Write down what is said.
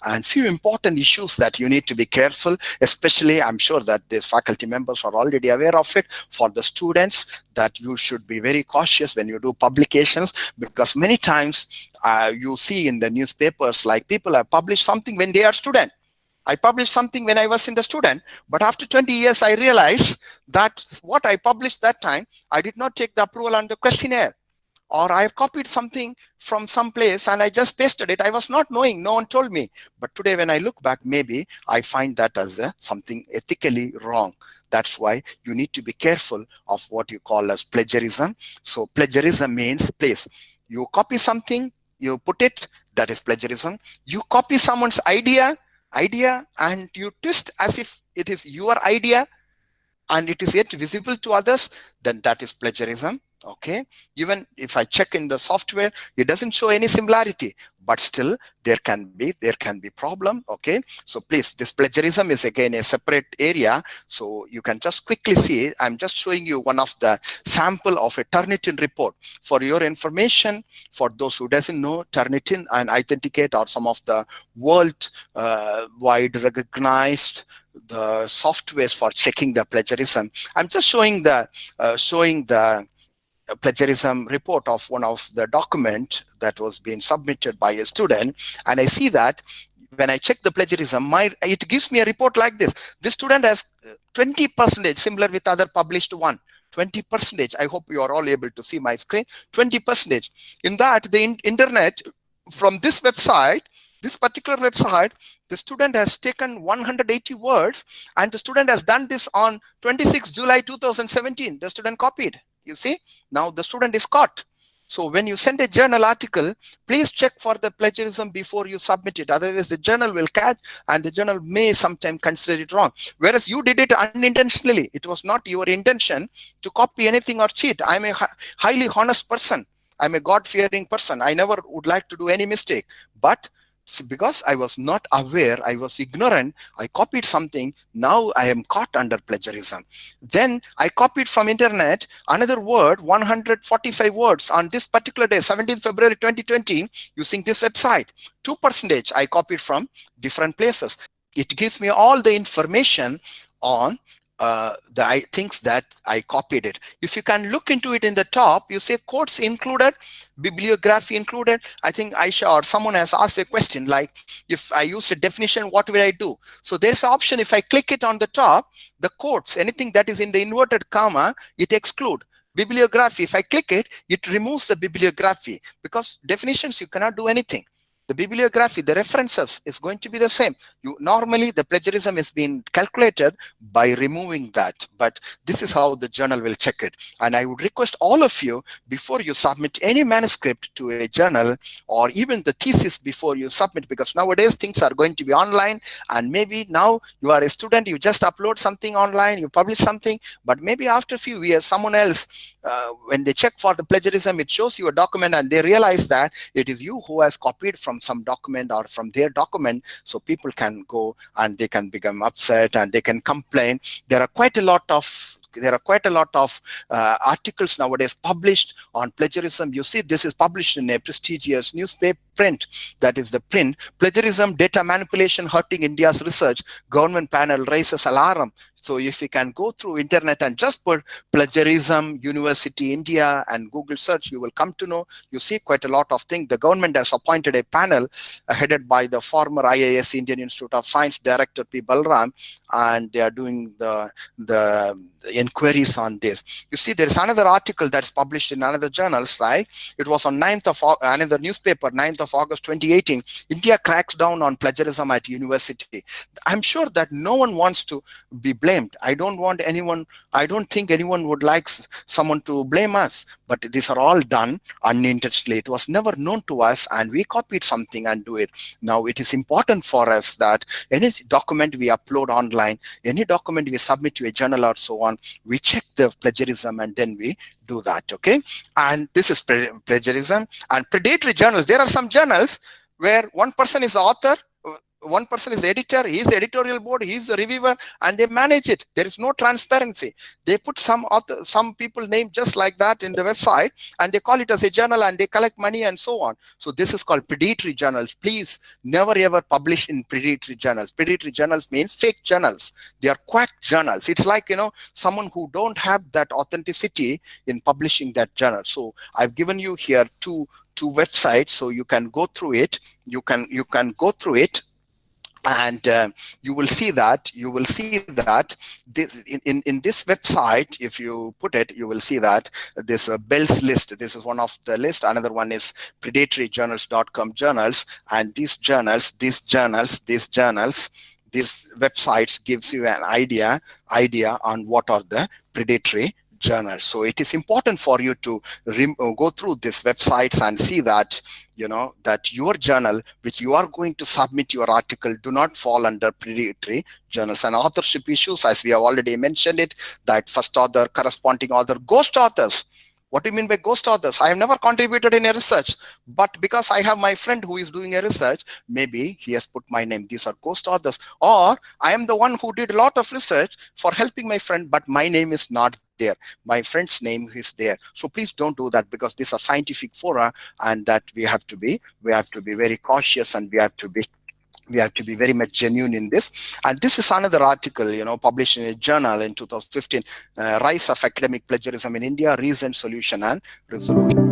and few important issues that you need to be careful, especially I'm sure that these faculty members are already aware of it. For the students, that you should be very cautious when you do publications, because many times you see in the newspapers, like people have published something when they are student. I published something when I was in the student, but after 20 years, I realized that what I published that time, I did not take the approval on the questionnaire, or I have copied something from some place and I just pasted it. I was not knowing, no one told me. But today when I look back, maybe I find that as something ethically wrong. That's why you need to be careful of what you call as plagiarism. So plagiarism means, please, you copy something, you put it, that is plagiarism. You copy someone's idea and you twist as if it is your idea and it is yet visible to others, then that is plagiarism. Okay, even if I check in the software, it doesn't show any similarity, but still there can be problem. Okay, so please, this plagiarism is again a separate area, so you can just quickly see. I'm just showing you one of the sample of a Turnitin report for your information. For those who doesn't know, Turnitin and Authenticate are some of the world wide recognized the softwares for checking the plagiarism. I'm just showing the plagiarism report of one of the document that was being submitted by a student, and I see that when I check the plagiarism, it gives me a report like this. This student has 20%, similar with other published one. 20%. I hope you are all able to see my screen. 20%. In that, the internet from this website, this particular website, the student has taken 180 words, and the student has done this on 26 July 2017. The student copied. You see, now the student is caught. So when you send a journal article, please check for the plagiarism before you submit it. Otherwise, the journal will catch and the journal may sometimes consider it wrong. Whereas you did it unintentionally. It was not your intention to copy anything or cheat. I'm a highly honest person. I'm a God-fearing person. I never would like to do any mistake. But because I was not aware, I was ignorant, I copied something, now I am caught under plagiarism. Then I copied from internet another word, 145 words on this particular day, 17th February 2020, using this website. 2% I copied from different places. It gives me all the information on the things that I copied it. If you can look into it in the top, you say quotes included, bibliography included. I think Aisha or someone has asked a question like, if I use a definition, what will I do? So there's an option. If I click it on the top, the quotes, anything that is in the inverted comma, it exclude. Bibliography, if I click it, it removes the bibliography, because definitions, you cannot do anything. The bibliography, the references is going to be the same. Normally the plagiarism is being calculated by removing that, but this is how the journal will check it. And I would request all of you, before you submit any manuscript to a journal or even the thesis before you submit, because nowadays things are going to be online, and maybe now you are a student, you just upload something online, you publish something, but maybe after a few years someone else, when they check for the plagiarism, it shows you a document and they realize that it is you who has copied from some document or from their document. So people can go and they can become upset and they can complain. There are quite a lot of articles nowadays published on plagiarism. You see, this is published in a prestigious newspaper print, that is the print. Plagiarism, data manipulation hurting India's research, government panel raises alarm. So if you can go through internet and just put plagiarism, University India and Google search, you will come to know, you see quite a lot of things. The government has appointed a panel headed by the former IIS Indian Institute of Science Director P. Balram, and they are doing the inquiries on this. You see, there is another article that's published in another journals, right? It was on 9th of another newspaper, 9th of August 2018. India cracks down on plagiarism at university. I'm sure that no one wants to be blamed. I don't think anyone would like someone to blame us, but these are all done unintentionally. It was never known to us and we copied something and do it. Now it is important for us that any document we upload online, any document we submit to a journal or so on, we check the plagiarism and then we do that, okay? And this is plagiarism. And predatory journals, there are some journals where one person is the author, one person is the editor, he's the editorial board, he's the reviewer, and they manage it. There is no transparency. They put some people name just like that in the website, and they call it as a journal, and they collect money and so on. So this is called predatory journals. Please never ever publish in predatory journals. Predatory journals means fake journals. They are quack journals. It's like, someone who don't have that authenticity in publishing that journal. So I've given you here two websites, so you can go through it. You can go through it, and you will see that this, in this website, if you put it, you will see that this Bell's list. This is one of the list. Another one is predatoryjournals.com journals, and these websites gives you an idea on what are the predatory journals. So it is important for you to go through these websites and see that that your journal which you are going to submit your article do not fall under predatory journals. And authorship issues, as we have already mentioned it, that first author, corresponding author, ghost authors. What do you mean by ghost authors? I have never contributed in a research, but because I have my friend who is doing a research, maybe he has put my name. These are ghost authors. Or I am the one who did a lot of research for helping my friend, but my name is not there. My friend's name is there. So please don't do that, because these are scientific fora, and that we have to be very cautious, and we have to be very much genuine in this. And this is another article, published in a journal in 2015, Rise of Academic Plagiarism in India, Reason, Solution, and Resolution.